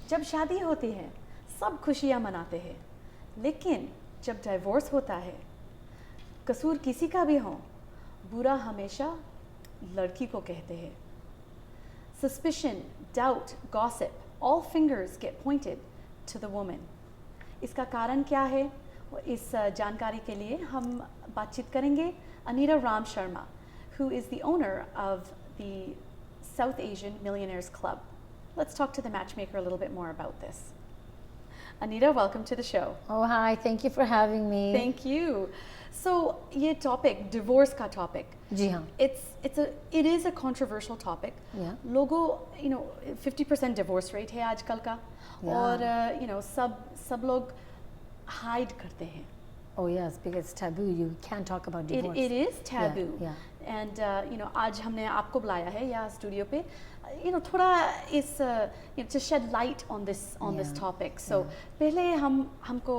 जब शादी होती है सब खुशियाँ मनाते हैं, लेकिन जब डिवोर्स होता है कसूर किसी का भी हो बुरा हमेशा लड़की को कहते हैं. Suspicion, doubt, gossip, all fingers get pointed to the woman. इसका कारण क्या है? इस जानकारी के लिए हम बातचीत करेंगे Anita Ram Sharma, who is the owner of the South Asian Millionaires Club. Let's talk to the matchmaker a little bit more about this. Anita, welcome to the show. Oh, hi. Thank you for having me. Thank you. So, ये topic, divorce का topic. जी हाँ. It is a controversial topic. Yeah. लोगों, 50% divorce rate है आजकल का. Yeah. और सब लोग hide करते हैं. Oh yes, because it's taboo. You can't talk about divorce. It is taboo. Yeah. And आज हमने आपको बुलाया है यहाँ स्टूडियो पे, थोड़ा इस to shed light on this topic. So पहले हमको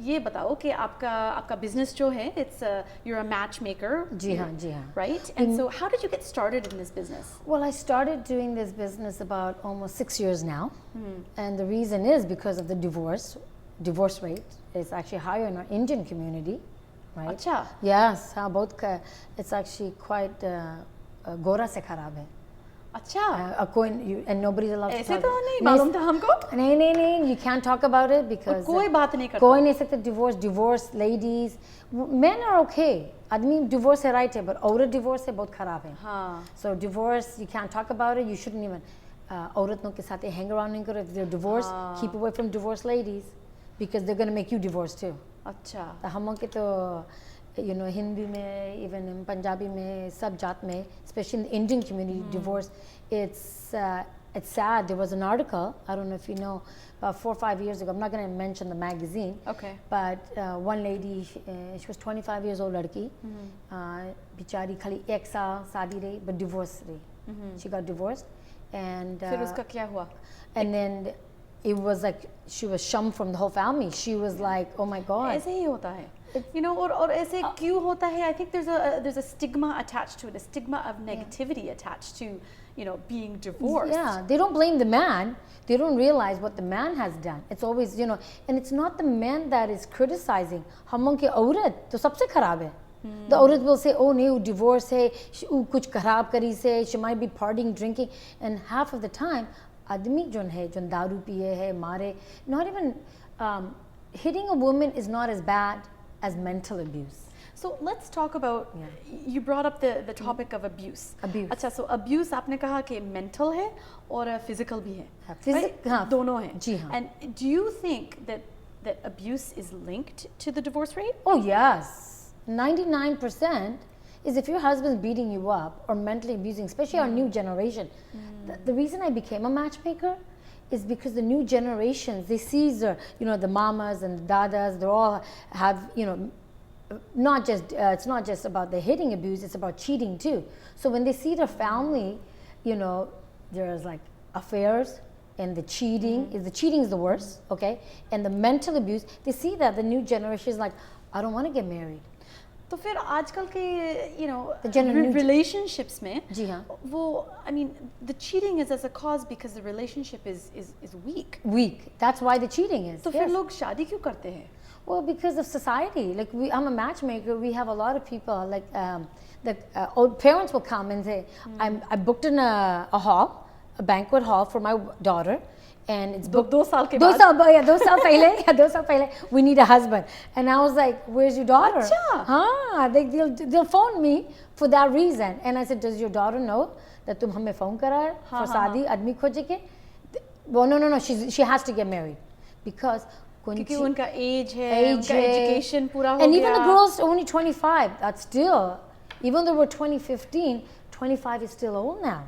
ये बताओ कि आपका business जो है, you're a matchmaker. जी हाँ. Right? And so how did you get started in this business? Well, I started doing this business about almost 6 years now, and the reason is because of the divorce rate is actually higher in our Indian community, right? अच्छा. Yes, हाँ बहुत it's actually quite गोरा से खराब है. अच्छा. And nobody's allowed to ऐसे talk. तो नहीं मालूम था हमको. नहीं, you can't talk about it because कोई बात नहीं करता. कोई नहीं सकता. Divorce, ladies, men are okay. आदमी divorce है right है, but औरत divorce है बहुत खराब है. हाँ. So divorce, you can't talk about it. You shouldn't even औरतों के साथ hang around नहीं करो. If they're divorced, keep away from divorced ladies because they're going to make you divorce too. अच्छा. तो हम के तो हिंदी में, even in Punjabi में, सब जात में, especially in the Indian community, divorce, it's sad. There was an article, I don't know if you know, about 4 or 5 years ago. I'm not going to mention the magazine. Okay. But one lady, she was 25 years old, लड़की, बिचारी खाली 1 साल शादी रही, but divorced रही. She got divorced, and फिर उसका क्या हुआ? And then it was like she was shunned from the whole family. She was like, oh my God. ऐसे ही होता है. और ऐसे क्यों होता है? I think there's a stigma attached to it, a stigma of negativity attached to being divorced. Yeah, they don't blame the man. They don't realize what the man has done. It's always and it's not the man that is criticizing. हम के औरत तो सबसे खराब है. The औरत will say, oh no, divorce है, कुछ खराब करी से, she might be partying, drinking, and half of the time आदमी जो है जो दारू पिए है मारे, not even hitting a woman is not as bad as mental abuse. So let's talk about, you brought up the topic of abuse. अच्छा, so abuse आपने कहा कि mental है और physical भी है. Right? हाँ, दोनों हैं. जी हाँ. And do you think that abuse is linked to the divorce rate? Oh yes, 99% is if your husband's beating you up or mentally abusing, especially our new generation. The reason I became a matchmaker is because the new generations, they see the mamas and the dadas, they all have, not just, it's not just about the hitting abuse, it's about cheating too. So when they see their family, there's like affairs and the cheating, the cheating is the worst, okay? And the mental abuse, they see that the new generation is like, I don't want to get married. तो फिर आजकल के relationships में जी हाँ वो the cheating is as a cause because the relationship is weak. That's why the cheating is. तो फिर लोग शादी क्यों करते हैं? Well, because of society. Like I'm a matchmaker. We have a lot of people. Like the old parents will come and say, I booked in a hall, a banquet hall for my daughter. And it's booked. 2 साल के बाद. 2 साल पहले. We need a husband. And I was like, where's your daughter? अच्छा. They'll phone me for that reason. And I said, does your daughter know that तुम हमें phone करा है for शादी आदमी खोजे के? Well, no. She has to get married because क्योंकि उनका age है, उनका education पूरा हो गया. And even the girls only 25. That's still, even though we're 2015, 25 is still old now.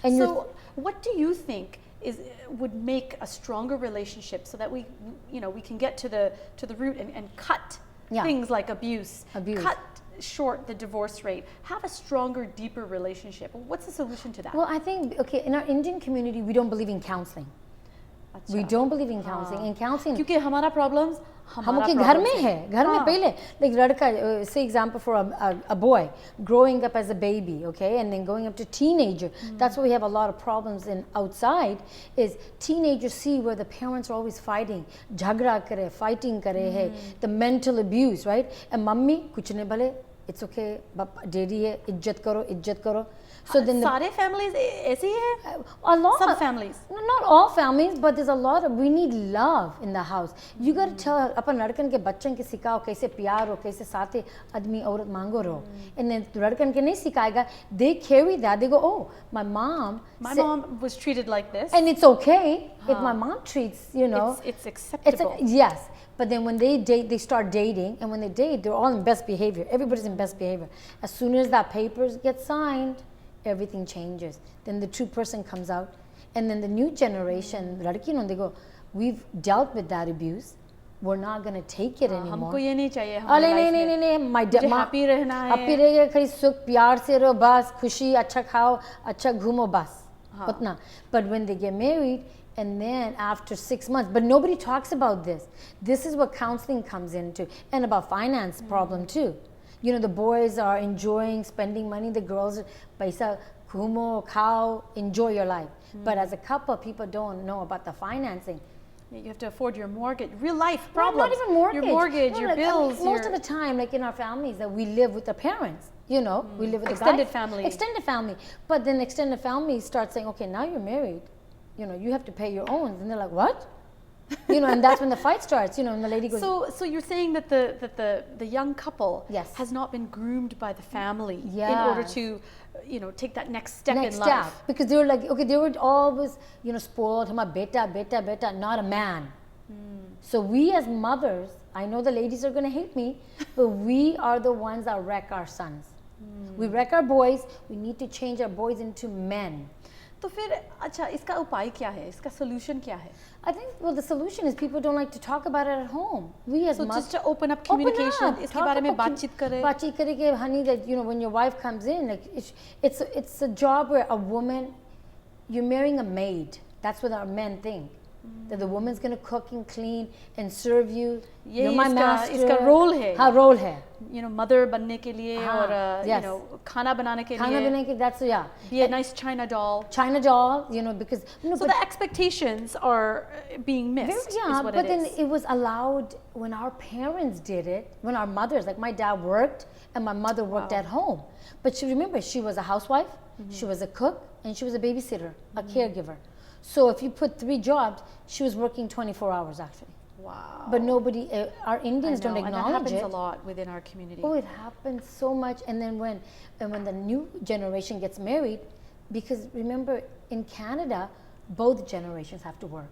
And so, what do you think would make a stronger relationship so that we can get to the root and cut things like abuse, cut short the divorce rate, have a stronger, deeper relationship? What's the solution to that? Well, I think, in our Indian community, we don't believe in counseling. We don't believe in counseling. In counseling, क्योंकि हमारा problems हम हमारा के घर में problems है घर में हाँ। पहले like लड़का say example for a boy growing up as a baby okay and then going up to teenager that's why we have a lot of problems in outside is teenagers see where the parents are always fighting झगड़ा करे fighting करे है the mental abuse right and mummy कुछ नहीं भले it's okay daddy है इज्जत करो so then the, सारे families ऐसे ही है a lot some families no, not all families but there's a lot of we need love in the house you got to tell अपन लड़कन के बच्चन के सिखाओ कैसे प्यार हो कैसे साथे आदमी औरत मांगो रहो and then लड़कन के नहीं सिखाएगा they carry that they go oh my mom was treated like this and it's okay if my mom treats you know it's acceptable yes but then when they date they start dating and when they date they're all in best behavior everybody's in best behavior as soon as that papers get signed everything changes then the true person comes out and then the new generation ladki no they go we've dealt with that abuse we're not going to take it anymore हमको ये नहीं चाहिए हमारी अरे life में नहीं my मुझे happy रहना है happy रहिए खाली सुख प्यार से रहो बस खुशी अच्छा खाओ अच्छा घूमो बस उतना but when they get married and then after 6 months but nobody talks about this is what counseling comes into and about finance problem too you know the boys are enjoying spending money the girls paisa ghumo khao enjoy your life but as a couple people don't know about the financing you have to afford your mortgage real life problems not even mortgage your mortgage no, your like, bills most of the time like in our families that we live with the parents you know we live with extended the family extended family but then extended family starts saying okay now you're married you know you have to pay your own and they're like what you know and that's when the fight starts you know and the lady goes so you're saying that the young couple Yes. has not been groomed by the family in Yes. order to you know take that next step next in step life because they were like okay they were always you know spoiled hama beta not a man so we as mothers I know the ladies are going to hate me but we are the ones that wreck our sons we wreck our boys we need to change our boys into men तो फिर अच्छा इसका उपाय क्या है इसका solution क्या है I think well the solution is people don't like to talk about it at home we as so mothers just to open up communication इसके बारे में बातचीत करें बातचीत करें कि honey that you know when your wife comes in like it's a job where a woman you're marrying a maid that's what our men think that the woman's going to cook and clean and serve you you're my master इसका role है हाँ role है you know mother बनने के लिए और you know खाना बनाने के लिए that's yeah be a nice China doll you know because so the expectations are being missed yeah is what but it then is. it was allowed when our parents did it when our mothers like my dad worked and my mother worked at home but she was a housewife she was a cook and she was a babysitter a caregiver so if you put 3 jobs she was working 24 hours actually wow but nobody our Indians don't acknowledge and that happens it a lot within our community oh it happens so much and then when the new generation gets married because remember in Canada both generations have to work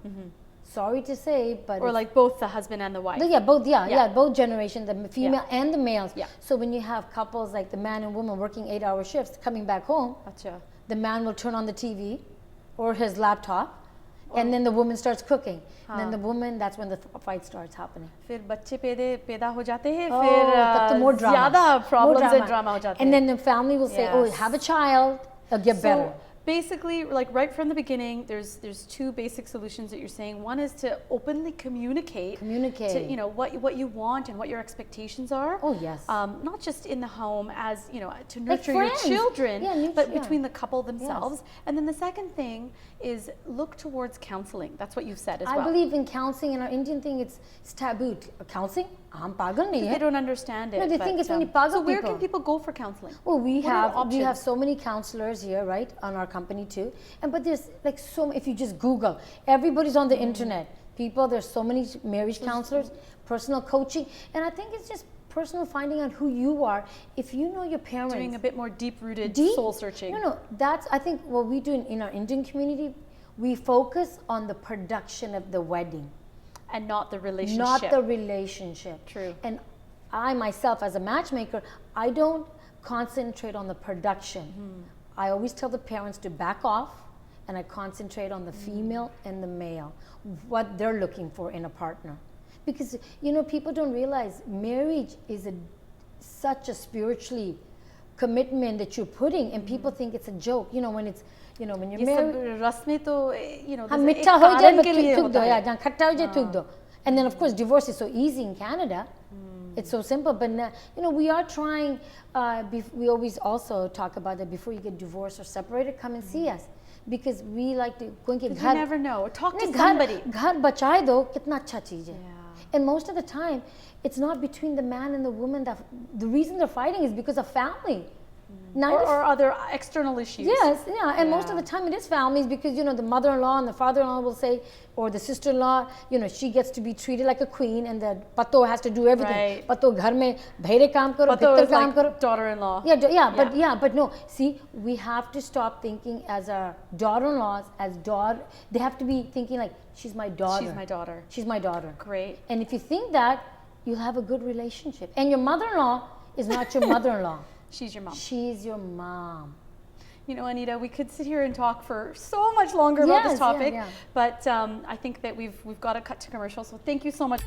sorry to say but or like both the husband and the wife both generations the female and the males so when you have couples like the man and woman working 8-hour shifts coming back home अच्छा the man will turn on the TV or his laptop and then the woman starts cooking and then the woman that's when the fight starts happening फिर बच्चे पैदा हो जाते हैं तब तो more drama ज़्यादा problems and drama हो जाते हैं and then the family will say oh have a child it'll get better basically like right from the beginning there's 2 basic solutions that you're saying one is to openly communicate to you know what you want and what your expectations are oh yes not just in the home as you know to nurture like your children but between the couple themselves and then the second thing is look towards counseling that's what you've said as well I believe in counseling in our Indian thing it's taboo counseling हम पागल नहीं they don't understand it no they think it's only pagal so where people. can people go for counseling well we have so many counselors here right on our company too and but there's like so if you just Google everybody's on the internet people there's so many marriage counselors personal coaching and I think it's just personal finding out who you are if you know your parents doing a bit more deep-rooted soul searching no that's I think what we do in our Indian community we focus on the production of the wedding and not the relationship true and I myself as a matchmaker I don't concentrate on the production I always tell the parents to back off and I concentrate on the female and the male what they're looking for in a partner because you know people don't realize marriage is such a spiritually commitment that you're putting and people think it's a joke you know when it's you know when you're married रस्में तो you know हाँ मिठा हो जाए थूक दो या जहाँ खट्टा हो जाए थूक दो And then, of course, divorce is so easy in Canada. It's so simple. But, we are trying, we always also talk about that before you get divorced or separated, come and see us. Because we like to, you never know. Talk to somebody. Ghar bachaye do, kitna acha cheez hai. Yeah. And most of the time, it's not between the man and the woman that the reason they're fighting is because of family. Or other external issues. Yes, yeah, and most of the time it is families because the mother-in-law and the father-in-law will say, or the sister-in-law, she gets to be treated like a queen, and the pato has to do everything. Right. Pato ghar mein bhaire kaam karo, Pato bhittar is kaam like karo. daughter-in-law. But no. See, we have to stop thinking as our daughter-in-laws they have to be thinking like she's my daughter. She's my daughter. She's my daughter. Great. And if you think that, you'll have a good relationship. And your mother-in-law is not your mother-in-law. She's your mom. She's your mom. Anita, we could sit here and talk for so much longer about this topic, yeah. but I think that we've got to cut to commercial. So thank you so much.